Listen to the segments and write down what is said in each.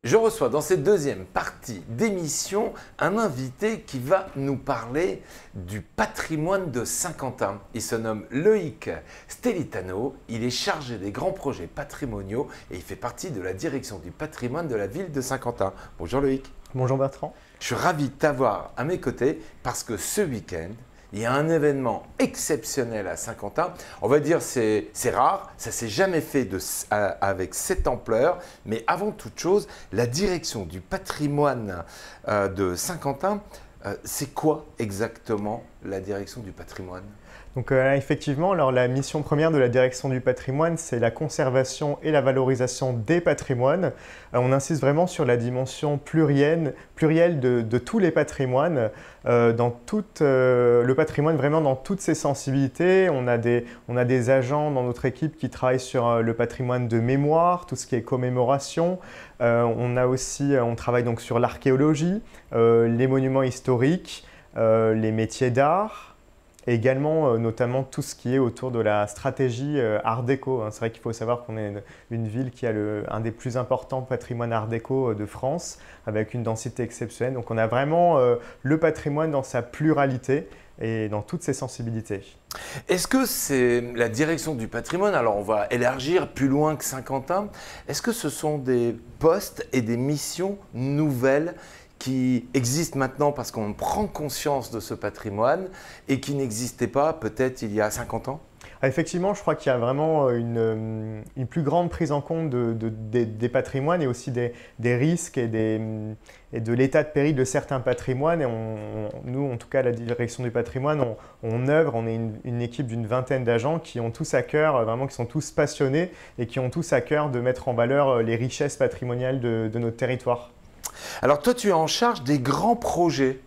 Je reçois dans cette deuxième partie d'émission un invité qui va nous parler du patrimoine de Saint-Quentin. Il se nomme Loïc Stelitano, il est chargé des grands projets patrimoniaux et il fait partie de la direction du patrimoine de la ville de Saint-Quentin. Bonjour Loïc. Bonjour Bertrand. Je suis ravi de t'avoir à mes côtés parce que ce week-end, il y a un événement exceptionnel à Saint-Quentin. On va dire c'est rare, ça ne s'est jamais fait avec cette ampleur. Mais avant toute chose, la direction du patrimoine de Saint-Quentin, c'est quoi exactement la direction du patrimoine ? Donc effectivement, alors, la mission première de la direction du patrimoine, c'est la conservation et la valorisation des patrimoines. On insiste vraiment sur la dimension plurielle de tous les patrimoines, le patrimoine vraiment dans toutes ses sensibilités. On a des agents dans notre équipe qui travaillent sur le patrimoine de mémoire, tout ce qui est commémoration. On travaille donc sur l'archéologie, les monuments historiques, les métiers d'art. Et également, notamment, tout ce qui est autour de la stratégie Art déco. C'est vrai qu'il faut savoir qu'on est une ville qui a un des plus importants patrimoines Art déco de France, avec une densité exceptionnelle. Donc on a vraiment le patrimoine dans sa pluralité et dans toutes ses sensibilités. Est-ce que c'est la direction du patrimoine, alors on va élargir plus loin que Saint-Quentin, est-ce que ce sont des postes et des missions nouvelles qui existent maintenant parce qu'on prend conscience de ce patrimoine et qui n'existaient pas peut-être il y a 50 ans ? Effectivement, je crois qu'il y a vraiment une plus grande prise en compte des patrimoines et aussi des risques et de l'état de péril de certains patrimoines. Et nous, en tout cas, à la direction du patrimoine, on est une équipe d'une vingtaine d'agents qui ont tous à cœur, vraiment qui sont tous passionnés et qui ont tous à cœur de mettre en valeur les richesses patrimoniales de notre territoire. Alors toi, tu es en charge des grands projets.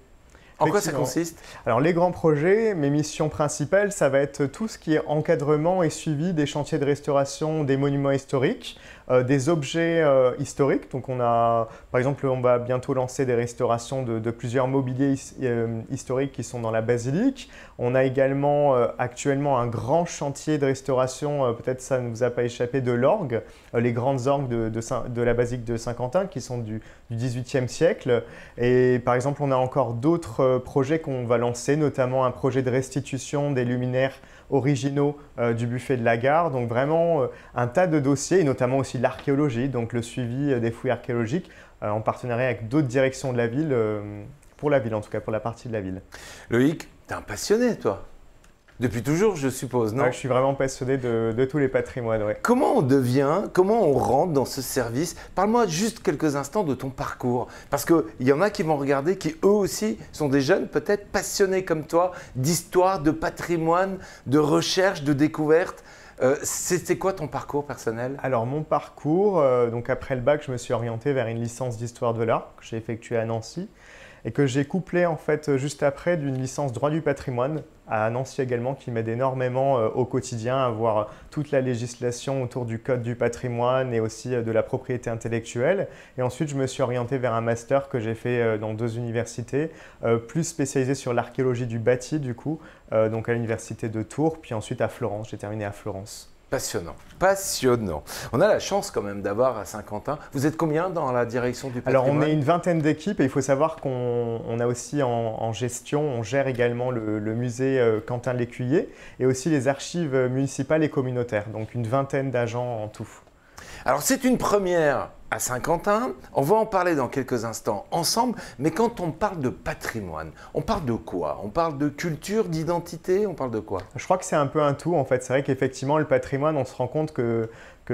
En quoi ça consiste ? Alors les grands projets, mes missions principales, ça va être tout ce qui est encadrement et suivi des chantiers de restauration des monuments historiques, des objets historiques. Donc par exemple, on va bientôt lancer des restaurations de plusieurs mobiliers historiques qui sont dans la basilique. On a également actuellement un grand chantier de restauration, peut-être ça ne vous a pas échappé, de l'orgue, les grandes orgues de la basilique de Saint-Quentin qui sont du XVIIIe siècle. Et par exemple, on a encore d'autres projets qu'on va lancer, notamment un projet de restitution des luminaires originaux du buffet de la gare. Donc vraiment un tas de dossiers, et notamment aussi de l'archéologie, donc le suivi des fouilles archéologiques en partenariat avec d'autres directions de la ville, pour la ville en tout cas, pour la partie de la ville. Loïc, tu es un passionné toi ? Depuis toujours, je suppose, non ? Ouais, je suis vraiment passionné de tous les patrimoines. Ouais. Comment on rentre dans ce service ? Parle-moi juste quelques instants de ton parcours. Parce qu'il y en a qui vont regarder, qui eux aussi sont des jeunes peut-être passionnés comme toi, d'histoire, de patrimoine, de recherche, de découverte. C'était quoi ton parcours personnel ? Alors mon parcours, donc après le bac, je me suis orienté vers une licence d'histoire de l'art que j'ai effectuée à Nancy et que j'ai couplé en fait juste après d'une licence droit du patrimoine à Nancy également, qui m'aide énormément au quotidien à voir toute la législation autour du code du patrimoine et aussi de la propriété intellectuelle. Et ensuite, je me suis orienté vers un master que j'ai fait dans 2 universités, plus spécialisé sur l'archéologie du bâti du coup, donc à l'université de Tours, puis ensuite à Florence. J'ai terminé à Florence. Passionnant, passionnant. On a la chance quand même d'avoir à Saint-Quentin. Vous êtes combien dans la direction du patrimoine ? Alors on est une vingtaine d'équipes et il faut savoir qu'on a aussi en gestion, on gère également le musée Quentin Lécuyer et aussi les archives municipales et communautaires, donc une vingtaine d'agents en tout. Alors c'est une première à Saint-Quentin, on va en parler dans quelques instants ensemble, mais quand on parle de patrimoine, on parle de quoi ? On parle de culture, d'identité, on parle de quoi ? Je crois que c'est un peu un tout en fait. C'est vrai qu'effectivement le patrimoine, on se rend compte que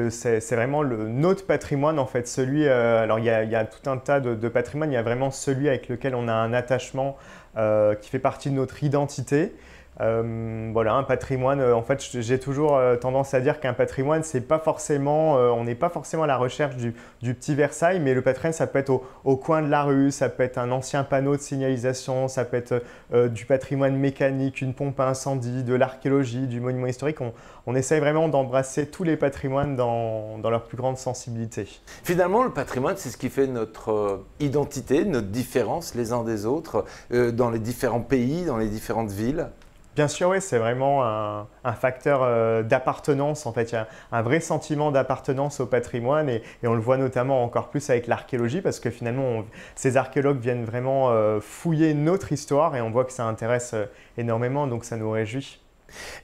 c'est vraiment notre patrimoine en fait. Alors il y a tout un tas de patrimoine, il y a vraiment celui avec lequel on a un attachement qui fait partie de notre identité. Voilà, un patrimoine, en fait j'ai toujours tendance à dire qu'un patrimoine c'est pas forcément, on n'est pas forcément à la recherche du petit Versailles, mais le patrimoine ça peut être au coin de la rue, ça peut être un ancien panneau de signalisation, ça peut être du patrimoine mécanique, une pompe à incendie, de l'archéologie, du monument historique. On essaye vraiment d'embrasser tous les patrimoines dans leur plus grande sensibilité. Finalement le patrimoine c'est ce qui fait notre identité, notre différence les uns des autres dans les différents pays, dans les différentes villes. Bien sûr, oui, c'est vraiment un facteur d'appartenance. En fait, il y a un vrai sentiment d'appartenance au patrimoine et on le voit notamment encore plus avec l'archéologie parce que finalement, ces archéologues viennent vraiment fouiller notre histoire et on voit que ça intéresse énormément, donc ça nous réjouit.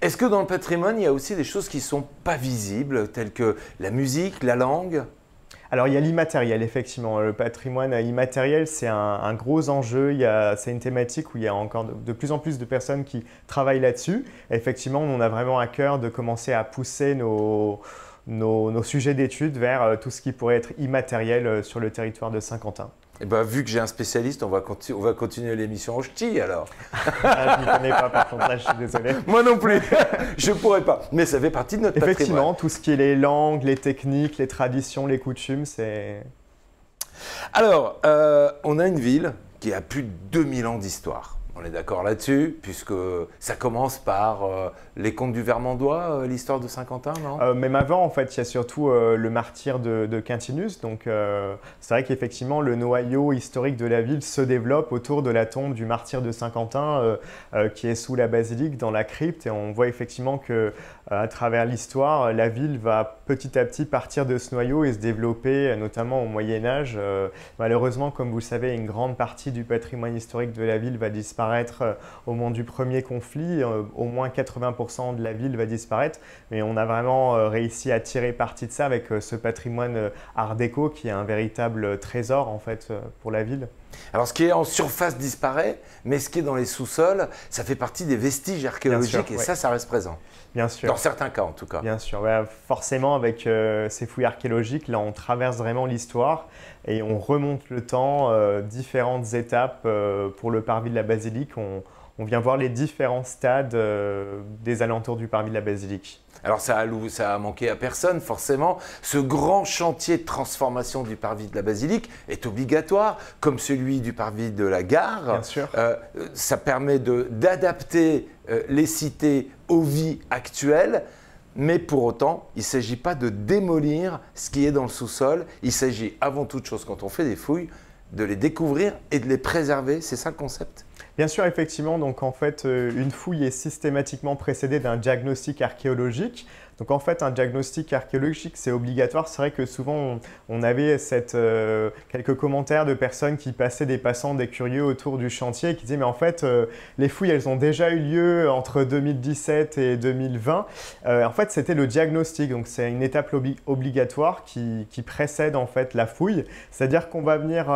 Est-ce que dans le patrimoine, il y a aussi des choses qui ne sont pas visibles, telles que la musique, la langue? Alors il y a l'immatériel, effectivement. Le patrimoine immatériel, c'est un gros enjeu. C'est une thématique où il y a encore de plus en plus de personnes qui travaillent là-dessus. Effectivement, on a vraiment à cœur de commencer à pousser nos sujets d'études vers tout ce qui pourrait être immatériel sur le territoire de Saint-Quentin. Eh ben, vu que j'ai un spécialiste, on va continuer l'émission en ch'ti alors. Ah, je ne connais pas, par contre, là, je suis désolé. Moi non plus, je ne pourrais pas. Mais ça fait partie de notre patrimoine. Effectivement, tout ce qui est les langues, les techniques, les traditions, les coutumes, c'est… Alors, on a une ville qui a plus de 2000 ans d'histoire. On est d'accord là-dessus, puisque ça commence par les contes du Vermandois, l'histoire de Saint-Quentin, non? Même avant, en fait, il y a surtout le martyre de Quintinus. Donc, c'est vrai qu'effectivement, le noyau historique de la ville se développe autour de la tombe du martyr de Saint-Quentin, qui est sous la basilique, dans la crypte. Et on voit effectivement que, à travers l'histoire, la ville va petit à petit partir de ce noyau et se développer, notamment au Moyen-Âge. Malheureusement, comme vous le savez, une grande partie du patrimoine historique de la ville va disparaître au moment du premier conflit. Au moins 80% de la ville va disparaître, mais on a vraiment réussi à tirer parti de ça avec ce patrimoine art déco qui est un véritable trésor en fait pour la ville. Alors, ce qui est en surface disparaît, mais ce qui est dans les sous-sols, ça fait partie des vestiges archéologiques et ça reste présent. Bien sûr. Dans certains cas, en tout cas. Bien sûr. Ouais, forcément, avec ces fouilles archéologiques, là, on traverse vraiment l'histoire et on remonte le temps, différentes étapes pour le parvis de la basilique. On vient voir les différents stades des alentours du parvis de la basilique. Alors ça a manqué à personne, forcément. Ce grand chantier de transformation du parvis de la basilique est obligatoire, comme celui du parvis de la gare. Bien sûr. Ça permet d'adapter les cités aux vies actuelles, mais pour autant, il ne s'agit pas de démolir ce qui est dans le sous-sol. Il s'agit avant toute chose, quand on fait des fouilles, de les découvrir et de les préserver. C'est ça le concept? Bien sûr, effectivement. Donc, en fait, une fouille est systématiquement précédée d'un diagnostic archéologique. Donc, en fait, un diagnostic archéologique, c'est obligatoire. C'est vrai que souvent, on avait quelques commentaires de personnes qui passaient, des passants, des curieux autour du chantier, qui disaient « Mais en fait, les fouilles, elles ont déjà eu lieu entre 2017 et 2020. » En fait, c'était le diagnostic. Donc, c'est une étape obligatoire qui précède en fait la fouille. C'est-à-dire qu'on va venir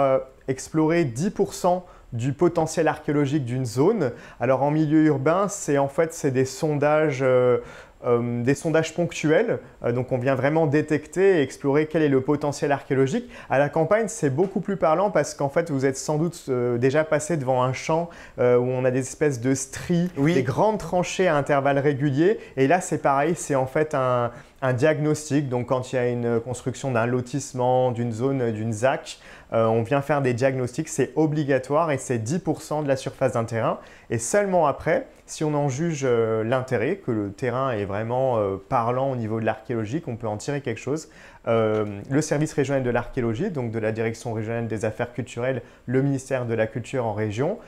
explorer 10% du potentiel archéologique d'une zone. Alors en milieu urbain, c'est des sondages ponctuels. Donc on vient vraiment détecter et explorer quel est le potentiel archéologique. À la campagne, c'est beaucoup plus parlant parce qu'en fait, vous êtes sans doute déjà passé devant un champ où on a des espèces de stries, des grandes tranchées à intervalles réguliers. Et là, c'est pareil, c'est en fait un diagnostic. Donc quand il y a une construction d'un lotissement, d'une zone, d'une ZAC, on vient faire des diagnostics, c'est obligatoire et c'est 10% de la surface d'un terrain. Et seulement après, si on en juge l'intérêt, que le terrain est vraiment parlant au niveau de l'archéologique, on peut en tirer quelque chose. Le service régional de l'archéologie, donc de la direction régionale des affaires culturelles, le ministère de la Culture en région,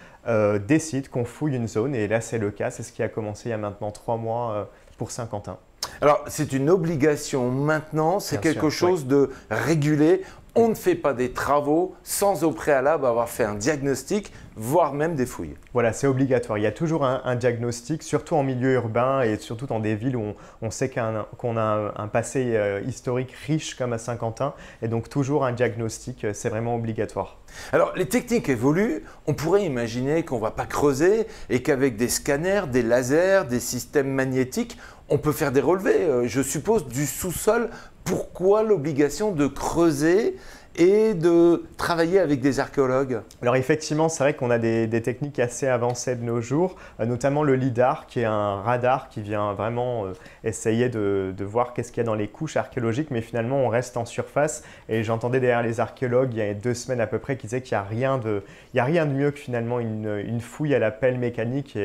décide qu'on fouille une zone. Et là, c'est le cas. C'est ce qui a commencé il y a maintenant 3 mois pour Saint-Quentin. Alors, c'est une obligation maintenant, c'est quelque chose de régulé. On ne fait pas des travaux sans au préalable avoir fait un diagnostic, voire même des fouilles. Voilà, c'est obligatoire. Il y a toujours un diagnostic, surtout en milieu urbain et surtout dans des villes où on sait qu'on a un passé historique riche comme à Saint-Quentin. Et donc toujours un diagnostic, c'est vraiment obligatoire. Alors, les techniques évoluent. On pourrait imaginer qu'on ne va pas creuser et qu'avec des scanners, des lasers, des systèmes magnétiques, on peut faire des relevés, je suppose, du sous-sol. Pourquoi l'obligation de creuser et de travailler avec des archéologues? Alors effectivement, c'est vrai qu'on a des techniques assez avancées de nos jours, notamment le LIDAR, qui est un radar qui vient vraiment essayer de voir qu'est-ce qu'il y a dans les couches archéologiques, mais finalement on reste en surface. Et j'entendais derrière les archéologues, il y a 2 semaines à peu près, qui disaient qu'il n'y a rien de mieux que finalement une fouille à la pelle mécanique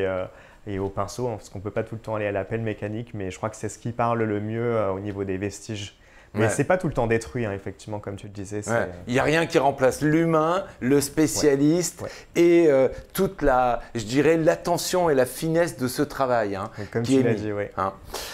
et au pinceau, parce qu'on ne peut pas tout le temps aller à la pelle mécanique, mais je crois que c'est ce qui parle le mieux au niveau des vestiges. Mais c'est pas tout le temps détruit, hein, effectivement, comme tu le disais. Il n'y a rien qui remplace l'humain, le spécialiste et toute je dirais, l'attention et la finesse de ce travail. Hein, comme tu l'as dit, oui. Hein.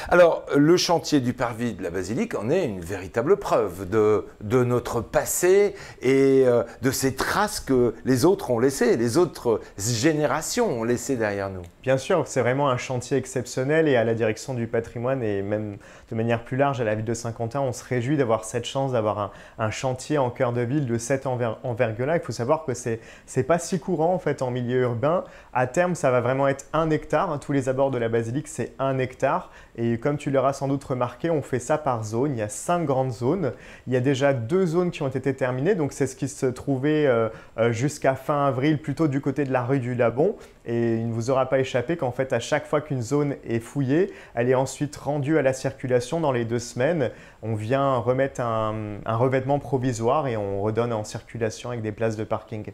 Alors, le chantier du parvis de la basilique en est une véritable preuve de notre passé et de ces traces que les autres ont laissées, les autres générations ont laissées derrière nous. Bien sûr, c'est vraiment un chantier exceptionnel et à la direction du patrimoine et même de manière plus large à la ville de Saint-Quentin, on se réjouit d'avoir cette chance d'avoir un chantier en cœur de ville de cette envergure-là. Il faut savoir que c'est pas si courant en fait en milieu urbain. À terme, ça va vraiment être 1 hectare. Hein. Tous les abords de la basilique, c'est 1 hectare. Et comme tu l'auras sans doute remarqué, on fait ça par zone. Il y a 5 grandes zones. Il y a déjà 2 zones qui ont été terminées. Donc c'est ce qui se trouvait jusqu'à fin avril, plutôt du côté de la rue du Labon. Et il ne vous aura pas échappé qu'en fait, à chaque fois qu'une zone est fouillée, elle est ensuite rendue à la circulation dans les 2 semaines. On vient remettre un revêtement provisoire et on redonne en circulation avec des places de parking.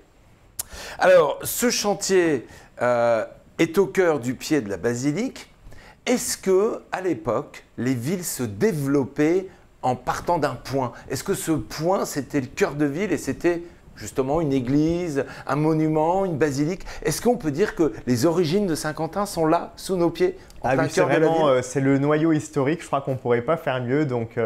Alors, ce chantier est au cœur du pied de la basilique. Est-ce que, à l'époque, les villes se développaient en partant d'un point? Est-ce que ce point, c'était le cœur de ville et c'était justement une église, un monument, une basilique? Est-ce qu'on peut dire que les origines de Saint-Quentin sont là, sous nos pieds, en plein cœur de la ville? C'est le noyau historique, je crois qu'on ne pourrait pas faire mieux, donc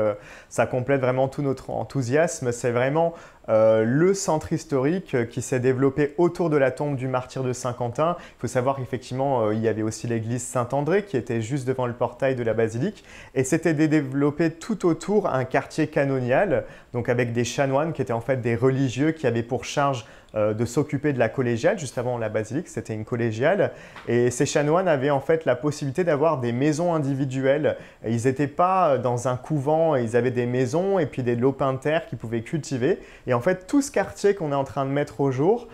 ça complète vraiment tout notre enthousiasme. C'est vraiment le centre historique qui s'est développé autour de la tombe du martyr de Saint-Quentin. Il faut savoir qu'effectivement, il y avait aussi l'église Saint-André qui était juste devant le portail de la basilique. Et c'était développé tout autour un quartier canonial, donc avec des chanoines qui étaient en fait des religieux qui avaient pour charge de s'occuper de la collégiale. Juste avant la basilique, c'était une collégiale. Et ces chanoines avaient en fait la possibilité d'avoir des maisons individuelles. Et ils n'étaient pas dans un couvent, ils avaient des maisons et puis des lopins de terre qu'ils pouvaient cultiver. Et en fait, tout ce quartier qu'on est en train de mettre au jour,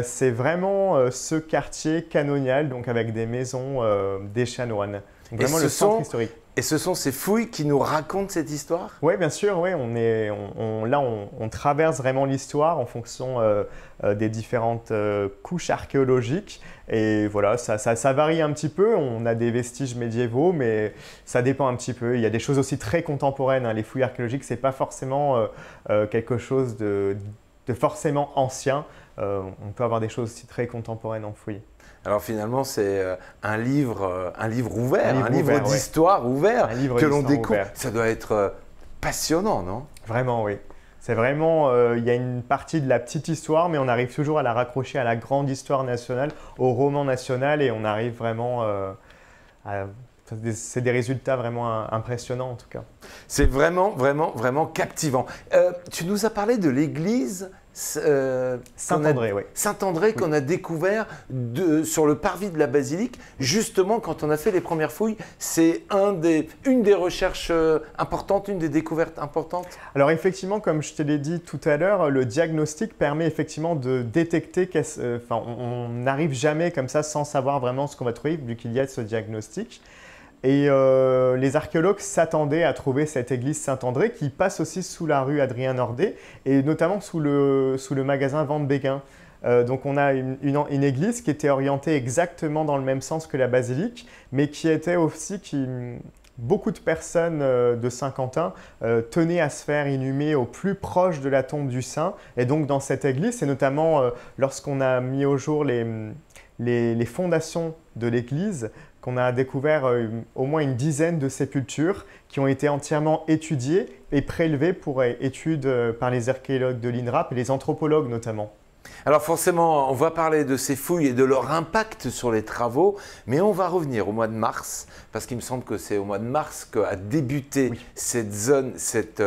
c'est vraiment ce quartier canonial, donc avec des maisons des chanoines. Donc vraiment le centre historique. Et ce sont ces fouilles qui nous racontent cette histoire? Oui, bien sûr. Oui. On traverse vraiment l'histoire en fonction des différentes couches archéologiques. Et voilà, ça varie un petit peu. On a des vestiges médiévaux, mais ça dépend un petit peu. Il y a des choses aussi très contemporaines. Hein. Les fouilles archéologiques, ce n'est pas forcément quelque chose de forcément ancien. On peut avoir des choses aussi très contemporaines en fouilles. Alors finalement, c'est un livre ouvert, un livre d'histoire ouvert que l'on découvre. Ça doit être passionnant, non? Vraiment, oui. C'est vraiment, il y a une partie de la petite histoire, mais on arrive toujours à la raccrocher à la grande histoire nationale, au roman national, et on arrive vraiment c'est des résultats vraiment impressionnants en tout cas. C'est vraiment, vraiment, vraiment captivant. Tu nous as parlé de l'église Saint-André, oui. Saint-André qu'on a découvert sur le parvis de la basilique, justement quand on a fait les premières fouilles. C'est une des recherches importantes, une des découvertes importantes. Alors effectivement, comme je te l'ai dit tout à l'heure, le diagnostic permet effectivement de détecter, on n'arrive jamais comme ça sans savoir vraiment ce qu'on va trouver, vu qu'il y a ce diagnostic. Et les archéologues s'attendaient à trouver cette église Saint-André qui passe aussi sous la rue Adrien-Nordé et notamment sous le magasin Van Béguin. Donc on a une église qui était orientée exactement dans le même sens que la basilique, mais qui était aussi beaucoup de personnes de Saint-Quentin tenaient à se faire inhumer au plus proche de la tombe du saint. Et donc dans cette église, c'est notamment lorsqu'on a mis au jour les fondations de l'église, qu'on a découvert au moins une dizaine de sépultures qui ont été entièrement étudiées et prélevées pour études par les archéologues de l'INRAP et les anthropologues notamment. Alors forcément, on va parler de ces fouilles et de leur impact sur les travaux, mais on va revenir au mois de mars, parce qu'il me semble que c'est au mois de mars qu'a débuté cette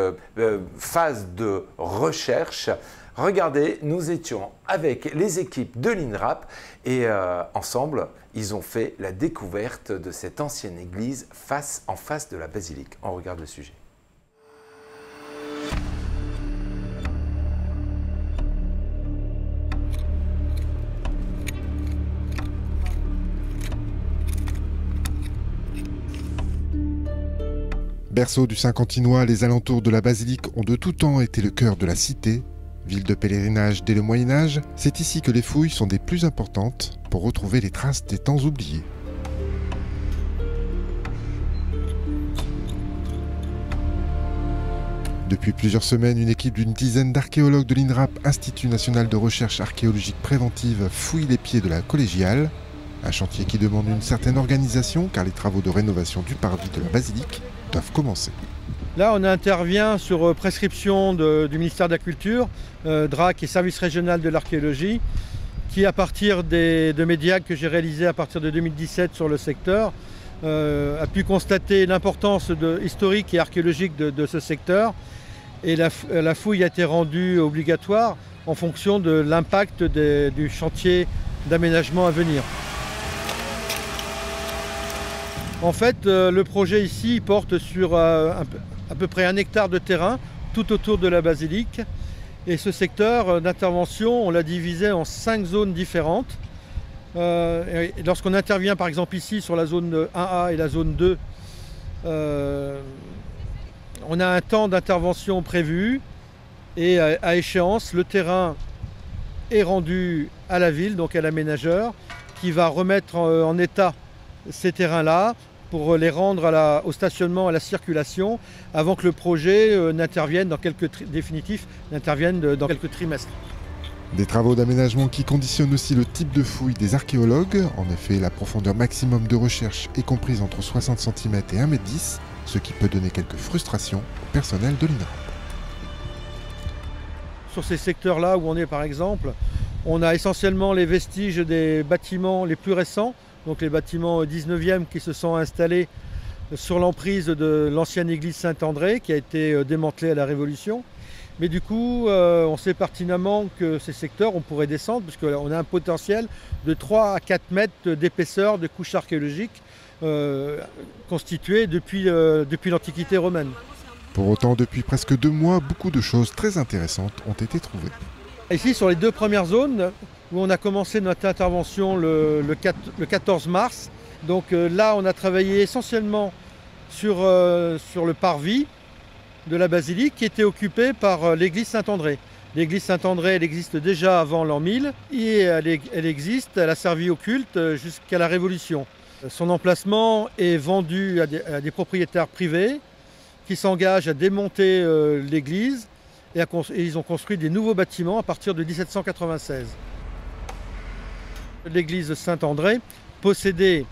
phase de recherche. Regardez, nous étions avec les équipes de l'INRAP et ensemble, ils ont fait la découverte de cette ancienne église en face de la basilique. On regarde le sujet. Berceau du Saint-Quentinois, les alentours de la basilique ont de tout temps été le cœur de la cité. Ville de pèlerinage dès le Moyen-Âge, c'est ici que les fouilles sont des plus importantes pour retrouver les traces des temps oubliés. Depuis plusieurs semaines, une équipe d'une dizaine d'archéologues de l'INRAP, Institut national de recherche archéologique préventive, fouille les pieds de la collégiale. Un chantier qui demande une certaine organisation car les travaux de rénovation du parvis de la basilique doivent commencer. Là, on intervient sur prescription du ministère de la Culture, DRAC et Service régional de l'archéologie, qui, à partir de mes diagnostics que j'ai réalisés à partir de 2017 sur le secteur, a pu constater l'importance historique et archéologique de ce secteur. Et la fouille a été rendue obligatoire en fonction de l'impact du chantier d'aménagement à venir. En fait, le projet ici porte sur à peu près 1 hectare de terrain tout autour de la basilique. Et ce secteur d'intervention, on l'a divisé en 5 zones différentes. Lorsqu'on intervient par exemple ici sur la zone 1A et la zone 2, on a un temps d'intervention prévu et à échéance, le terrain est rendu à la ville, donc à l'aménageur, qui va remettre en état ces terrains-là pour les rendre au stationnement, à la circulation, avant que le projet n'intervienne dans quelques trimestres. Des travaux d'aménagement qui conditionnent aussi le type de fouille des archéologues. En effet, la profondeur maximum de recherche est comprise entre 60 cm et 1,10 m, ce qui peut donner quelques frustrations au personnel de l'INRAP. Sur ces secteurs-là où on est par exemple, on a essentiellement les vestiges des bâtiments les plus récents, donc les bâtiments 19e qui se sont installés sur l'emprise de l'ancienne église Saint-André qui a été démantelée à la Révolution. Mais du coup, on sait pertinemment que ces secteurs, on pourrait descendre, puisqu'on a un potentiel de 3 à 4 mètres d'épaisseur de couches archéologiques constituées depuis l'Antiquité romaine. Pour autant, depuis presque 2 mois, beaucoup de choses très intéressantes ont été trouvées. Ici, sur les 2 premières zones, où on a commencé notre intervention le 14 mars, donc là, on a travaillé essentiellement sur le parvis de la basilique qui était occupée par l'église Saint-André. L'église Saint-André, elle existe déjà avant l'an 1000 et elle a servi au culte jusqu'à la Révolution. Son emplacement est vendu à des propriétaires privés qui s'engagent à démonter l'église et ils ont construit des nouveaux bâtiments à partir de 1796. L'église Saint-André possédait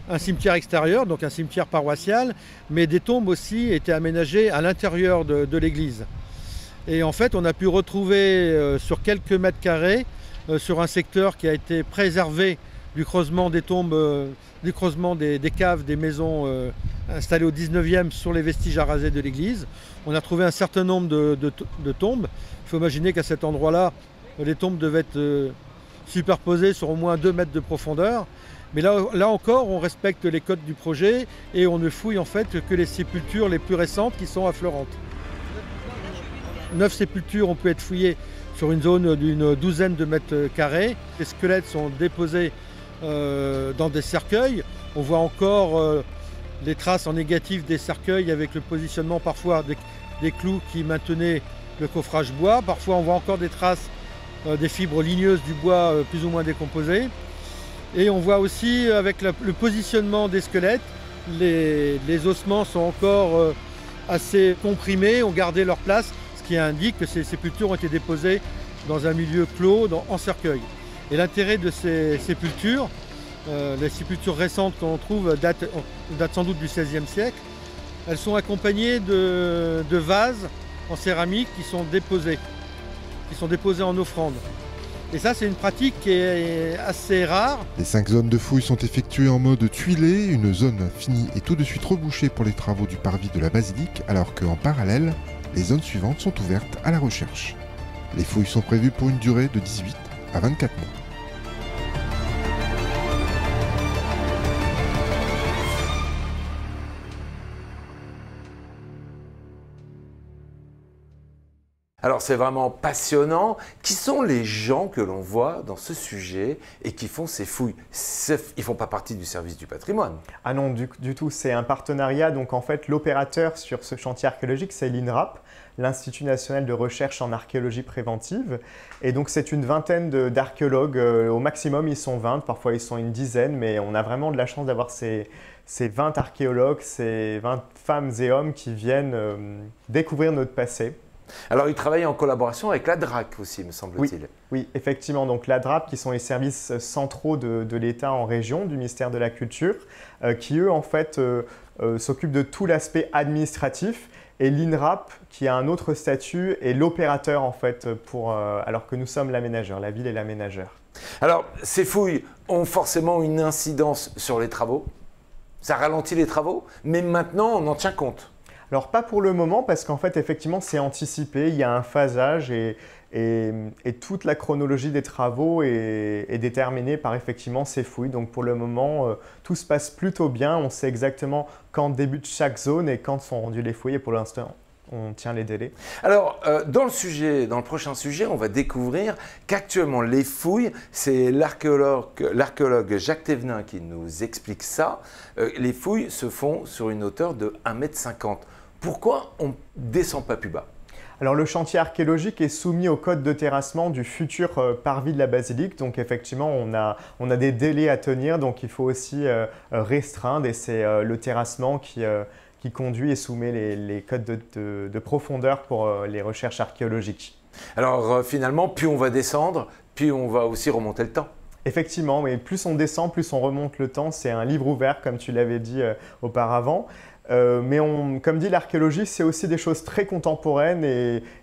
un cimetière extérieur, donc un cimetière paroissial, mais des tombes aussi étaient aménagées à l'intérieur de l'église. Et en fait, on a pu retrouver sur quelques mètres carrés, sur un secteur qui a été préservé du creusement des tombes, du creusement des caves, des maisons installées au 19e sur les vestiges arasés de l'église. On a trouvé un certain nombre de tombes. Il faut imaginer qu'à cet endroit-là, les tombes devaient être superposées sur au moins 2 mètres de profondeur. Mais là encore, on respecte les codes du projet et on ne fouille en fait que les sépultures les plus récentes qui sont affleurantes. 9 sépultures ont pu être fouillées sur une zone d'une douzaine de mètres carrés. Les squelettes sont déposés dans des cercueils. On voit encore les traces en négatif des cercueils avec le positionnement parfois des clous qui maintenaient le coffrage bois. Parfois, on voit encore des traces des fibres ligneuses du bois plus ou moins décomposées. Et on voit aussi avec le positionnement des squelettes, les ossements sont encore assez comprimés, ont gardé leur place, ce qui indique que ces sépultures ont été déposées dans un milieu clos, en cercueil. Et l'intérêt de ces sépultures, les sépultures récentes qu'on trouve datent sans doute du XVIe siècle, elles sont accompagnées de vases en céramique qui sont déposés en offrande. Et ça, c'est une pratique qui est assez rare. Les 5 zones de fouilles sont effectuées en mode tuilé. Une zone finie est tout de suite rebouchée pour les travaux du parvis de la basilique, alors qu'en parallèle, les zones suivantes sont ouvertes à la recherche. Les fouilles sont prévues pour une durée de 18 à 24 mois. Alors c'est vraiment passionnant. Qui sont les gens que l'on voit dans ce sujet et qui font ces fouilles? Ils ne font pas partie du service du patrimoine. Ah non, du tout, c'est un partenariat. Donc en fait, l'opérateur sur ce chantier archéologique, c'est l'INRAP, l'Institut national de recherche en archéologie préventive. Et donc c'est une vingtaine d'archéologues. Au maximum, ils sont 20, parfois ils sont une dizaine, mais on a vraiment de la chance d'avoir ces 20 archéologues, ces 20 femmes et hommes qui viennent découvrir notre passé. Alors, ils travaillent en collaboration avec la DRAC aussi, me semble-t-il. Oui, effectivement. Donc, la DRAP, qui sont les services centraux de l'État en région, du ministère de la Culture, qui, eux, en fait, s'occupent de tout l'aspect administratif. Et l'INRAP, qui a un autre statut, est l'opérateur, en fait, alors que nous sommes l'aménageur. La ville est l'aménageur. Alors, ces fouilles ont forcément une incidence sur les travaux. Ça ralentit les travaux, mais maintenant, on en tient compte. Alors pas pour le moment parce qu'en fait effectivement c'est anticipé, il y a un phasage et toute la chronologie des travaux est déterminée par effectivement ces fouilles. Donc pour le moment tout se passe plutôt bien, on sait exactement quand débute chaque zone et quand sont rendues les fouilles et pour l'instant on tient les délais. Alors, dans le prochain sujet, on va découvrir qu'actuellement, les fouilles, c'est l'archéologue Jacques Thévenin qui nous explique ça. Les fouilles se font sur une hauteur de 1,50 m. Pourquoi on ne descend pas plus bas? Alors le chantier archéologique est soumis au code de terrassement du futur parvis de la basilique. Donc effectivement, on a des délais à tenir, donc il faut aussi restreindre et c'est le terrassement qui conduit et soumet les codes de profondeur pour les recherches archéologiques. Alors finalement, plus on va descendre, plus on va aussi remonter le temps. Effectivement, mais plus on descend, plus on remonte le temps. C'est un livre ouvert, comme tu l'avais dit auparavant. Mais comme dit l'archéologie, c'est aussi des choses très contemporaines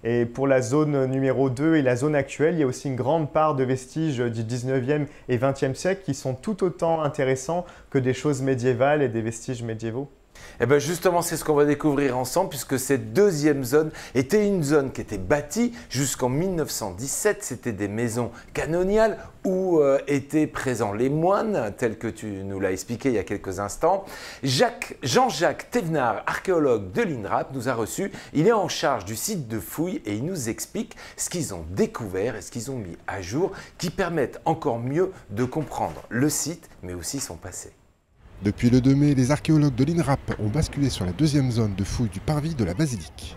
et pour la zone numéro 2 et la zone actuelle, il y a aussi une grande part de vestiges du 19e et 20e siècle qui sont tout autant intéressants que des choses médiévales et des vestiges médiévaux. Et bien justement, c'est ce qu'on va découvrir ensemble puisque cette deuxième zone était une zone qui était bâtie jusqu'en 1917. C'était des maisons canoniales où étaient présents les moines, tels que tu nous l'as expliqué il y a quelques instants. Jean-Jacques Thévenard, archéologue de l'INRAP, nous a reçus. Il est en charge du site de fouilles et il nous explique ce qu'ils ont découvert et ce qu'ils ont mis à jour qui permettent encore mieux de comprendre le site mais aussi son passé. Depuis le 2 mai, les archéologues de l'INRAP ont basculé sur la deuxième zone de fouilles du parvis de la basilique.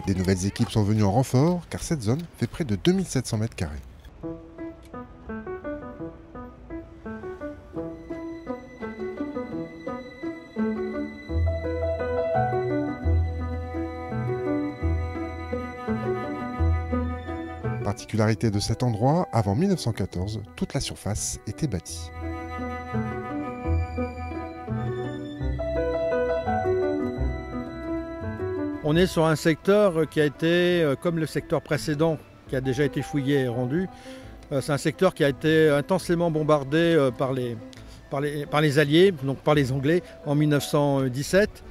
Des nouvelles équipes sont venues en renfort car cette zone fait près de 2700 m². Particularité de cet endroit, avant 1914, toute la surface était bâtie. On est sur un secteur qui a été, comme le secteur précédent, qui a déjà été fouillé et rendu, c'est un secteur qui a été intensément bombardé par les Alliés, donc par les Anglais, en 1917.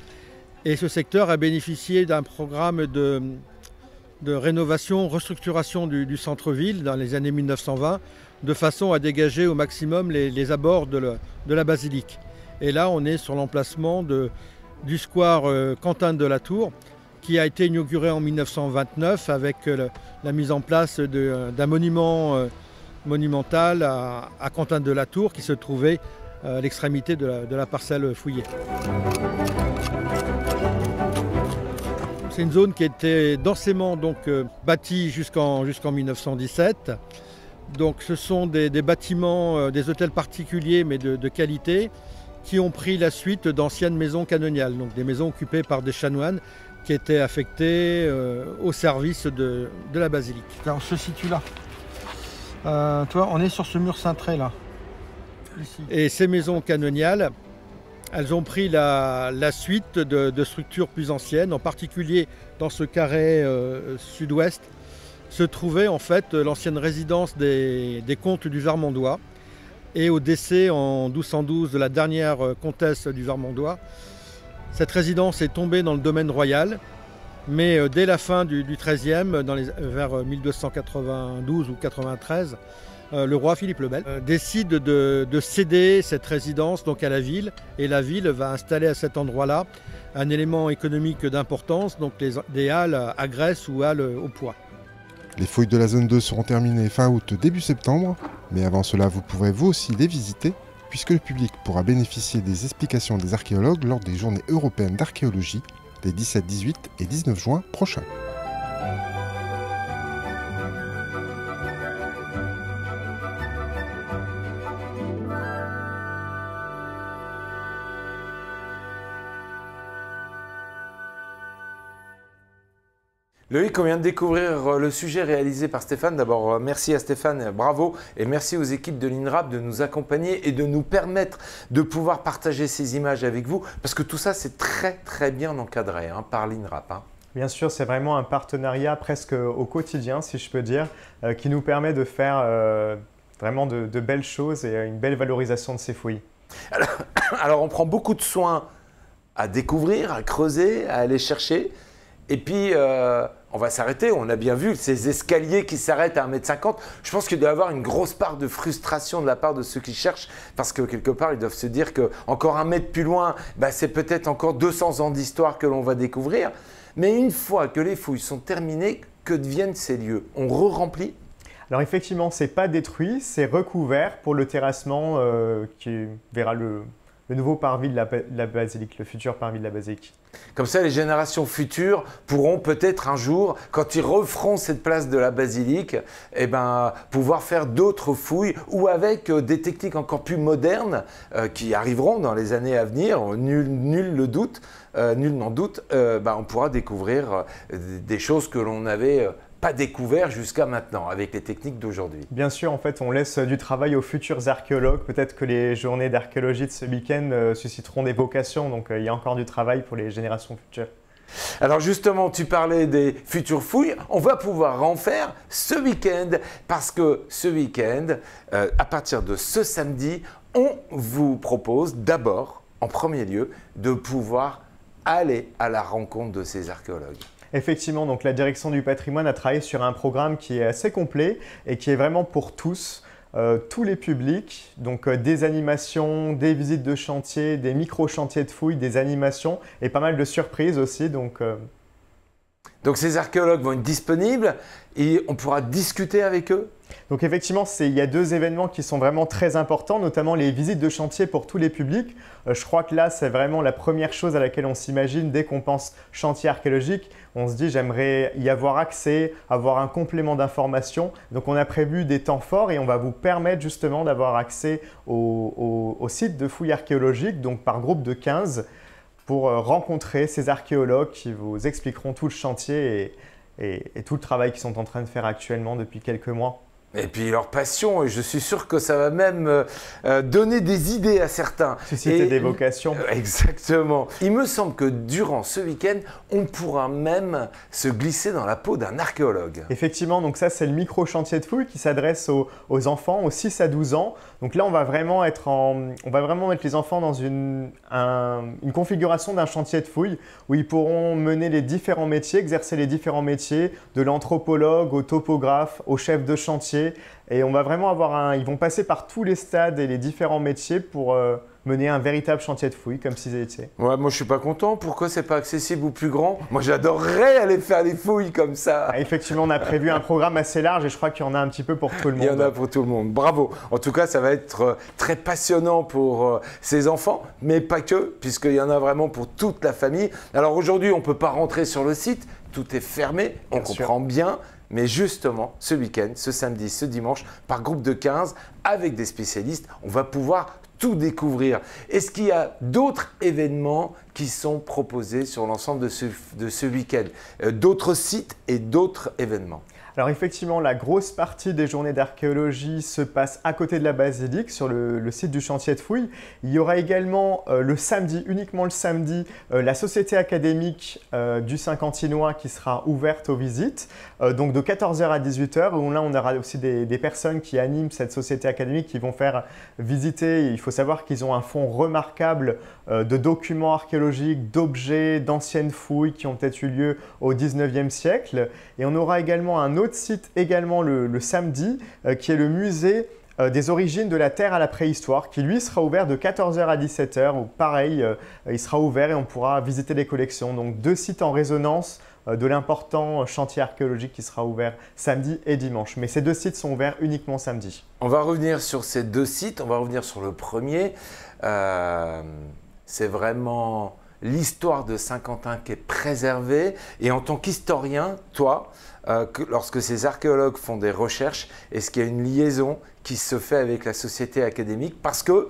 Et ce secteur a bénéficié d'un programme de rénovation, restructuration du centre-ville dans les années 1920, de façon à dégager au maximum les abords de la basilique. Et là, on est sur l'emplacement du square Quentin de la Tour, qui a été inauguré en 1929 avec la mise en place d'un monument monumental à Quentin de la Tour qui se trouvait à l'extrémité de la parcelle fouillée. C'est une zone qui était densément bâtie jusqu'en 1917. Donc, ce sont des bâtiments, des hôtels particuliers mais de qualité qui ont pris la suite d'anciennes maisons canoniales, donc des maisons occupées par des chanoines qui étaient affectés au service de la basilique. Alors, on se situe là. Toi, on est sur ce mur cintré là. Ici. Et ces maisons canoniales, elles ont pris la suite de structures plus anciennes, en particulier dans ce carré sud-ouest, se trouvait en fait l'ancienne résidence des comtes du Vermandois. Et au décès en 1212 de la dernière comtesse du Vermandois, cette résidence est tombée dans le domaine royal, mais dès la fin du XIIIe, vers 1292 ou 93, le roi Philippe le Bel décide de céder cette résidence donc à la ville, et la ville va installer à cet endroit-là un élément économique d'importance, donc des halles à graisse ou halles au poids. Les fouilles de la zone 2 seront terminées fin août, début septembre, mais avant cela, vous pourrez vous aussi les visiter, puisque le public pourra bénéficier des explications des archéologues lors des Journées européennes d'archéologie les 17, 18 et 19 juin prochains. Loïc, on vient de découvrir le sujet réalisé par Stéphane. D'abord, merci à Stéphane, bravo, et merci aux équipes de l'INRAP de nous accompagner et de nous permettre de pouvoir partager ces images avec vous, parce que tout ça, c'est très bien encadré par l'INRAP. Bien sûr, c'est vraiment un partenariat presque au quotidien, si je peux dire, qui nous permet de faire vraiment de belles choses et une belle valorisation de ces fouilles. Alors, on prend beaucoup de soin à découvrir, à creuser, à aller chercher. Et puis, on va s'arrêter. On a bien vu ces escaliers qui s'arrêtent à 1,50 m. Je pense qu'il doit y avoir une grosse part de frustration de la part de ceux qui cherchent, parce que quelque part, ils doivent se dire qu'encore 1 mètre plus loin, c'est peut-être encore 200 ans d'histoire que l'on va découvrir. Mais une fois que les fouilles sont terminées, que deviennent ces lieux? On re-remplit? Alors effectivement, ce n'est pas détruit, c'est recouvert pour le terrassement qui verra le nouveau parvis de la basilique, le futur parvis de la basilique. Comme ça, les générations futures pourront peut-être un jour, quand ils referont cette place de la basilique, pouvoir faire d'autres fouilles, ou avec des techniques encore plus modernes qui arriveront dans les années à venir, nul n'en doute, on pourra découvrir des choses que l'on n'avait pas découvert jusqu'à maintenant avec les techniques d'aujourd'hui. Bien sûr, en fait, on laisse du travail aux futurs archéologues. Peut-être que les journées d'archéologie de ce week-end susciteront des vocations, donc il y a encore du travail pour les générations futures. Alors justement, tu parlais des futures fouilles, on va pouvoir en faire ce week-end, parce que ce week-end, à partir de ce samedi, on vous propose d'abord, en premier lieu, de pouvoir aller à la rencontre de ces archéologues. Effectivement, donc la direction du patrimoine a travaillé sur un programme qui est assez complet et qui est vraiment pour tous les publics, donc des animations, des visites de chantier, des micro-chantiers de fouilles, des animations et pas mal de surprises aussi. Donc ces archéologues vont être disponibles et on pourra discuter avec eux? Donc effectivement, il y a 2 événements qui sont vraiment très importants, notamment les visites de chantier pour tous les publics. Je crois que là, c'est vraiment la première chose à laquelle on s'imagine dès qu'on pense chantier archéologique. On se dit, j'aimerais y avoir accès, avoir un complément d'information. Donc on a prévu des temps forts et on va vous permettre justement d'avoir accès au site de fouilles archéologiques, donc par groupe de 15, pour rencontrer ces archéologues qui vous expliqueront tout le chantier et tout le travail qu'ils sont en train de faire actuellement depuis quelques mois. Et puis leur passion, et je suis sûr que ça va même donner des idées à certains. Susciter des vocations. Exactement. Il me semble que durant ce week-end, on pourra même se glisser dans la peau d'un archéologue. Effectivement, donc ça c'est le micro-chantier de fouilles qui s'adresse aux enfants, aux 6 à 12 ans. Donc là, on va vraiment mettre les enfants dans une configuration d'un chantier de fouilles où ils pourront mener les différents métiers, exercer les différents métiers, de l'anthropologue au topographe, au chef de chantier. Et on va vraiment ils vont passer par tous les stades et les différents métiers pour mener un véritable chantier de fouilles comme s'ils étaient. Ouais, moi je suis pas content. Pourquoi c'est pas accessible aux plus grands? Moi j'adorerais aller faire des fouilles comme ça. Effectivement, on a prévu un programme assez large et je crois qu'il y en a un petit peu pour tout le monde. Il y en a pour tout le monde. Bravo. En tout cas, ça va être très passionnant pour ces enfants, mais pas que, puisqu'il y en a vraiment pour toute la famille. Alors aujourd'hui, on ne peut pas rentrer sur le site. Tout est fermé. On comprend bien. Mais justement, ce week-end, ce samedi, ce dimanche, par groupe de 15, avec des spécialistes, on va pouvoir tout découvrir. Est-ce qu'il y a d'autres événements qui sont proposés sur l'ensemble de ce week-end? D'autres sites et d'autres événements? Alors effectivement, la grosse partie des journées d'archéologie se passe à côté de la basilique, sur le site du chantier de fouilles. Il y aura également le samedi, uniquement le samedi, la société académique du Saint-Quentinois qui sera ouverte aux visites, donc de 14 h à 18 h, où là on aura aussi des personnes qui animent cette société académique qui vont faire visiter. Il faut savoir qu'ils ont un fonds remarquable de documents archéologiques archéologiques, d'objets, d'anciennes fouilles qui ont peut-être eu lieu au 19e siècle. Et on aura également un autre site, également le samedi, qui est le musée des origines de la Terre à la préhistoire, qui lui sera ouvert de 14 h à 17 h, où pareil, il sera ouvert et on pourra visiter les collections. Donc 2 sites en résonance de l'important chantier archéologique qui sera ouvert samedi et dimanche. Mais ces 2 sites sont ouverts uniquement samedi. On va revenir sur ces 2 sites, on va revenir sur le premier. C'est vraiment l'histoire de Saint-Quentin qui est préservée. Et en tant qu'historien, toi, lorsque ces archéologues font des recherches, est-ce qu'il y a une liaison qui se fait avec la société académique? Parce que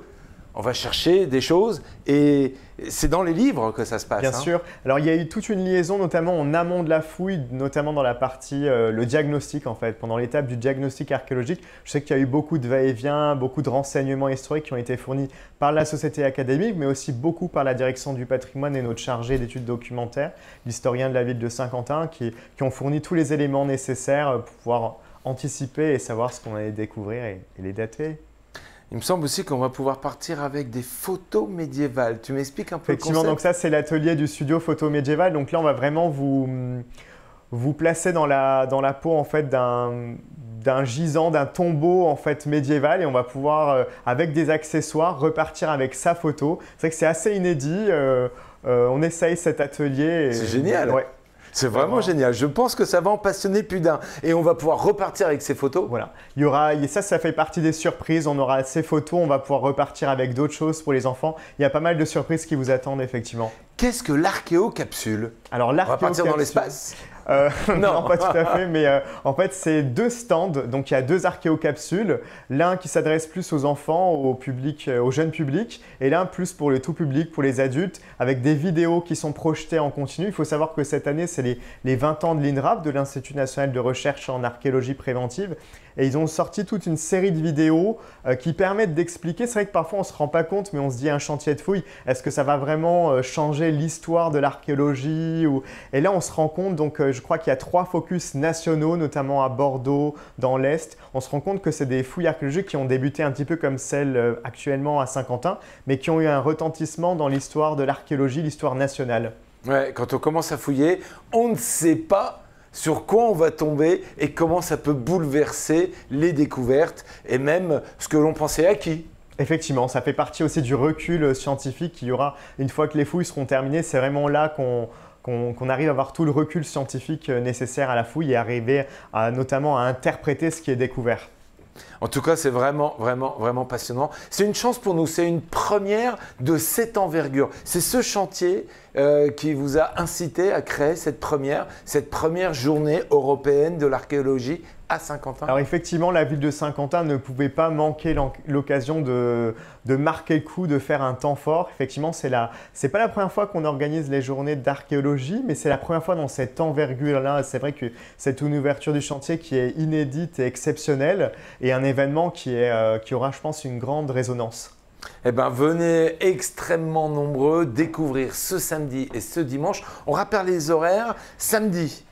on va chercher des choses et c'est dans les livres que ça se passe. Bien sûr. Alors, il y a eu toute une liaison, notamment en amont de la fouille, notamment dans la partie, le diagnostic en fait. Pendant l'étape du diagnostic archéologique, je sais qu'il y a eu beaucoup de va-et-vient, beaucoup de renseignements historiques qui ont été fournis par la société académique, mais aussi beaucoup par la direction du patrimoine et notre chargé d'études documentaires, l'historien de la ville de Saint-Quentin, qui ont fourni tous les éléments nécessaires pour pouvoir anticiper et savoir ce qu'on allait découvrir et les dater. Il me semble aussi qu'on va pouvoir partir avec des photos médiévales. Tu m'expliques un peu le concept? Effectivement, donc ça c'est l'atelier du studio photo médiéval. Donc là on va vraiment vous placer dans la peau en fait d'un gisant, d'un tombeau en fait médiéval et on va pouvoir avec des accessoires repartir avec sa photo. C'est vrai que c'est assez inédit. On essaye cet atelier. C'est génial. Ouais. C'est vraiment génial. Je pense que ça va en passionner plus d'un. Et on va pouvoir repartir avec ces photos. Voilà. Ça fait partie des surprises. On aura ces photos. On va pouvoir repartir avec d'autres choses pour les enfants. Il y a pas mal de surprises qui vous attendent, effectivement. Qu'est-ce que l'archéocapsule? Alors, on va partir dans l'espace? Non, pas tout à fait, mais en fait, c'est 2 stands. Donc, il y a 2 archéocapsules. L'un qui s'adresse plus aux enfants, au public, au jeune public, et l'un plus pour le tout public, pour les adultes, avec des vidéos qui sont projetées en continu. Il faut savoir que cette année, c'est les 20 ans de l'INRAP, de l'Institut national de recherche en archéologie préventive. Et ils ont sorti toute une série de vidéos qui permettent d'expliquer. C'est vrai que parfois on ne se rend pas compte, mais on se dit un chantier de fouilles, est-ce que ça va vraiment changer l'histoire de l'archéologie Et là on se rend compte, donc je crois qu'il y a 3 focus nationaux, notamment à Bordeaux, dans l'Est. On se rend compte que c'est des fouilles archéologiques qui ont débuté un petit peu comme celles actuellement à Saint-Quentin, mais qui ont eu un retentissement dans l'histoire de l'archéologie, l'histoire nationale. Ouais, quand on commence à fouiller, on ne sait pas sur quoi on va tomber et comment ça peut bouleverser les découvertes et même ce que l'on pensait acquis. Effectivement, ça fait partie aussi du recul scientifique qu'il y aura une fois que les fouilles seront terminées. C'est vraiment là qu'on arrive à avoir tout le recul scientifique nécessaire à la fouille et arriver notamment à interpréter ce qui est découvert. En tout cas, c'est vraiment, vraiment, vraiment passionnant. C'est une chance pour nous, c'est une première de cette envergure. C'est ce chantier qui vous a incité à créer cette première journée européenne de l'archéologie à Saint-Quentin. Alors effectivement, la ville de Saint-Quentin ne pouvait pas manquer l'occasion de marquer le coup, de faire un temps fort. Effectivement, c'est pas la première fois qu'on organise les journées d'archéologie, mais c'est la première fois dans cette envergure-là. C'est vrai que c'est une ouverture du chantier qui est inédite et exceptionnelle et un événement qui aura, je pense, une grande résonance. Eh bien, venez extrêmement nombreux découvrir ce samedi et ce dimanche. On rappelle les horaires. Samedi.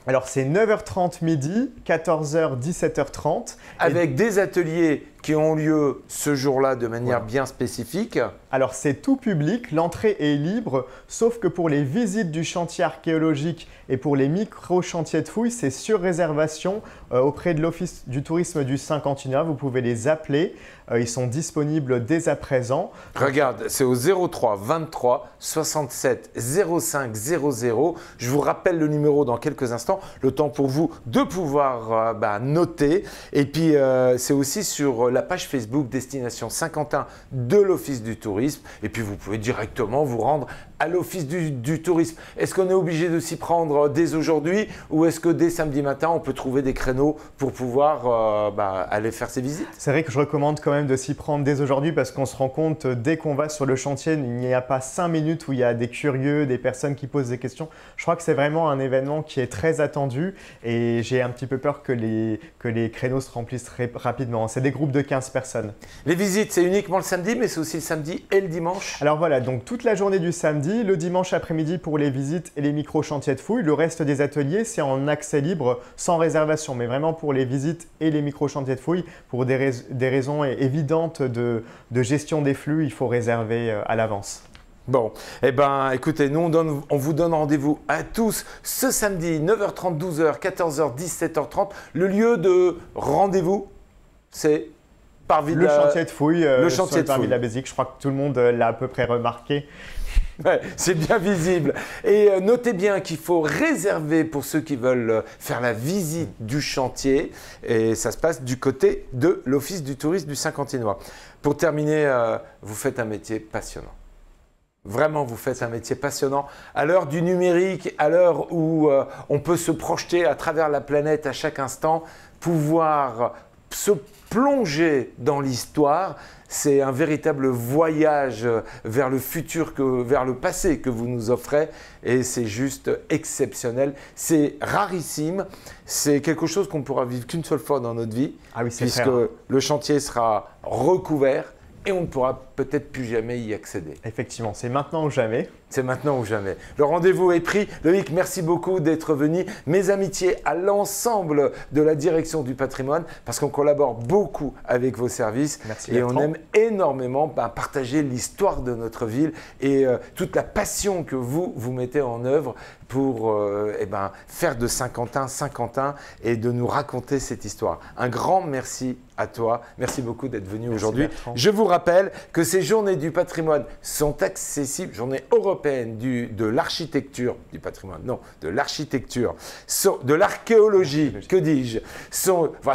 Alors, c'est 9h30 midi, 14h, 17h30. Avec des ateliers qui ont lieu ce jour-là de manière bien spécifique. Alors, c'est tout public, l'entrée est libre, sauf que pour les visites du chantier archéologique et pour les micro-chantiers de fouilles, c'est sur réservation auprès de l'Office du tourisme du Saint-Quentin. Vous pouvez les appeler, ils sont disponibles dès à présent. Regarde, c'est au 03 23 67 05 00. Je vous rappelle le numéro dans quelques instants, le temps pour vous de pouvoir noter. Et puis, c'est aussi sur la page Facebook Destination Saint-Quentin de l'Office du tourisme. Et puis, vous pouvez directement vous rendre à l'Office du tourisme. Est-ce qu'on est obligé de s'y prendre dès aujourd'hui ou est-ce que dès samedi matin, on peut trouver des créneaux pour pouvoir aller faire ces visites? C'est vrai que je recommande quand même de s'y prendre dès aujourd'hui parce qu'on se rend compte, dès qu'on va sur le chantier, il n'y a pas 5 minutes où il y a des curieux, des personnes qui posent des questions. Je crois que c'est vraiment un événement qui est très attendu et j'ai un petit peu peur que les créneaux se remplissent très rapidement. C'est des groupes de 15 personnes. Les visites, c'est uniquement le samedi, mais c'est aussi le samedi et le dimanche? Alors voilà, donc toute la journée du samedi, le dimanche après-midi pour les visites et les micro-chantiers de fouilles. Le reste des ateliers, c'est en accès libre, sans réservation, mais vraiment pour les visites et les micro-chantiers de fouilles, pour des raisons évidentes de gestion des flux, il faut réserver à l'avance. Bon, eh ben, écoutez, nous on vous donne rendez-vous à tous ce samedi 9h30, 12h, 14h, 17h30. Le lieu de rendez-vous, c'est parvis le chantier de fouilles, le chantier de parvis fouilles. de la Bézique. Je crois que tout le monde l'a à peu près remarqué. Ouais, c'est bien visible. Et notez bien qu'il faut réserver pour ceux qui veulent faire la visite du chantier. Et ça se passe du côté de l'Office du tourisme du Saint-Quentinois. Pour terminer, vous faites un métier passionnant. Vraiment, vous faites un métier passionnant. À l'heure du numérique, à l'heure où on peut se projeter à travers la planète à chaque instant, pouvoir se plonger dans l'histoire, c'est un véritable voyage vers le futur, vers le passé que vous nous offrez et c'est juste exceptionnel. C'est rarissime, c'est quelque chose qu'on ne pourra vivre qu'une seule fois dans notre vie, Ah oui, c'est puisque clair. le chantier sera recouvert et on ne pourra peut-être plus jamais y accéder. Effectivement, c'est maintenant ou jamais. C'est maintenant ou jamais. Le rendez-vous est pris. Loïc, merci beaucoup d'être venu. Mes amitiés à l'ensemble de la direction du patrimoine parce qu'on collabore beaucoup avec vos services. Merci, et on Bertrand. aime énormément partager l'histoire de notre ville et toute la passion que vous mettez en œuvre pour faire de Saint-Quentin et de nous raconter cette histoire. Un grand merci à toi. Merci beaucoup d'être venu aujourd'hui. Bertrand. Je vous rappelle que ces journées du patrimoine sont accessibles, journée européenne de l'architecture du patrimoine, non, de l'architecture, de l'archéologie, que dis-je,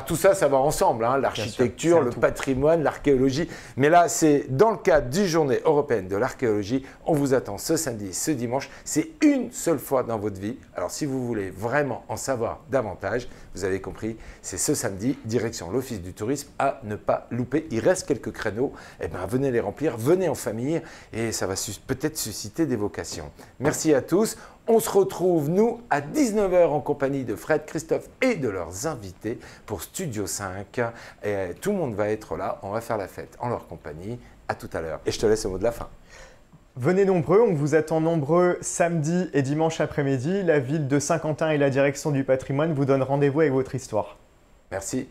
tout ça, ça va ensemble, hein, l'architecture, le patrimoine, l'archéologie. Mais là, c'est dans le cadre du journée européenne de l'archéologie. On vous attend ce samedi, ce dimanche. C'est une seule fois dans votre vie. Alors, si vous voulez vraiment en savoir davantage, vous avez compris, c'est ce samedi, direction l'Office du tourisme, à ne pas louper. Il reste quelques créneaux. Eh bien, venez les remplir, venez en famille et ça va peut-être susciter des vocations. Merci à tous. On se retrouve, nous, à 19h en compagnie de Fred, Christophe et de leurs invités pour Studio 5. Et tout le monde va être là. On va faire la fête en leur compagnie. À tout à l'heure. Et je te laisse le mot de la fin. Venez nombreux, on vous attend nombreux samedi et dimanche après-midi. La ville de Saint-Quentin et la direction du patrimoine vous donnent rendez-vous avec votre histoire. Merci.